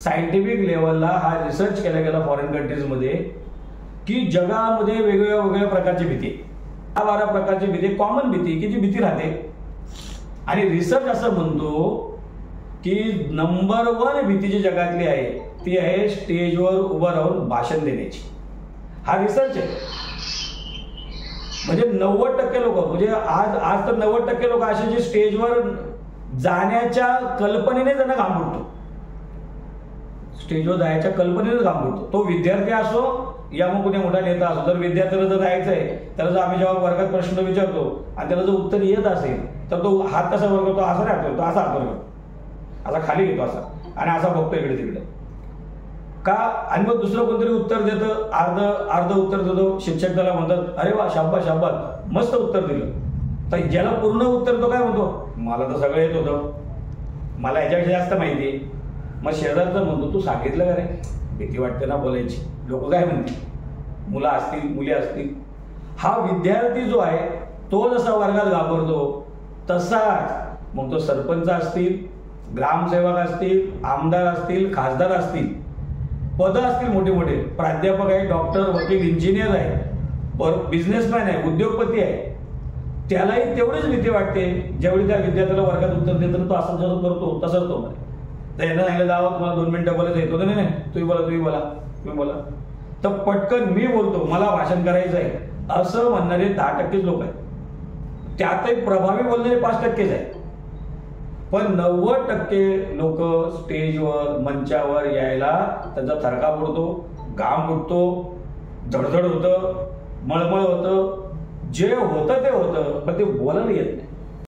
Scientific लेवलला हा research केला गेला फॉरेन कंट्रीजमध्ये की जगामध्ये वेगवेगळ्या वेगवेगळ्या प्रकारची भीती आहे. 12 प्रकारची भीती, कॉमन भीती की जी भीती राहते. आणि रिसर्च असं म्हणतो की नंबर 1 भीती जी जगातली आहे ती आहे स्टेजवर उभं राहून भाषण देण्याची. हा रिसर्च आहे. म्हणजे 90% लोक, म्हणजे आज तर 90% लोक असे जे स्टेजवर जाण्याच्या कल्पनेने त्यांना घाम फुटतो. स्टेजवर जायच्या कल्पनेनेच घाम फुटतो. तो विद्यार्थी असो या मग कुठे मोठा नेता असो. जर विद्यार्थ्याला जर जायचं आहे त्याला जर आम्ही जेव्हा वर्गात प्रश्न विचारतो आणि त्याला जर उत्तर येत असेल तर तो हात कसा वर करतो, असा राहतो, तो असा हात वर करतो, असा खाली घेतो असा आणि असा बघतो इकडे तिकडे का. आणि मग दुसरं कोणतरी उत्तर देतं, अर्ध उत्तर देतो. शिक्षक त्याला म्हणतात अरे वा शाबास शाबास मस्त उत्तर दिलं. तर ज्याला पूर्ण उत्तर तो काय म्हणतो, मला तर सगळं येत होतं, मला याच्यापेक्षा जास्त माहिती आहे. मग शेजारचा म्हणतो तू सांगितलं का रे, भीती वाटते ना बोलायची, लोक काय म्हणतील, मुलं असतील मुली असतील. हा विद्यार्थी जो आहे तो जसा वर्गात घाबरतो तसाच मग तो सरपंच असतील, ग्रामसेवक असतील, आमदार असतील, खासदार असतील, पद असतील मोठे मोठे, प्राध्यापक आहे, डॉक्टर, वकील, इंजिनियर आहे, बिझनेसमॅन आहे, उद्योगपती आहे, त्यालाही तेवढीच भीती वाटते जेवढी त्या विद्यार्थ्याला वर्गात उत्तर देताना तो असं जसं करतो तसंच तो म्हणे. तर यांना सांगितलं जावं तुम्हाला 2 मिनिटं बोलायचं येतो नाही, तुम्ही बोला. तर पटकन मी बोलतो, मला भाषण करायचं आहे असं म्हणणारे 10% लोक आहेत. त्यातही प्रभावी बोलणारे 5% आहेत. पण 90% लोक स्टेजवर मंचावर यायला त्यांचा थरका पडतो, घाम फुटतो, धडधड होतं, मळमळ होतं, जे होतं ते होतं पण ते बोलायला येत नाही.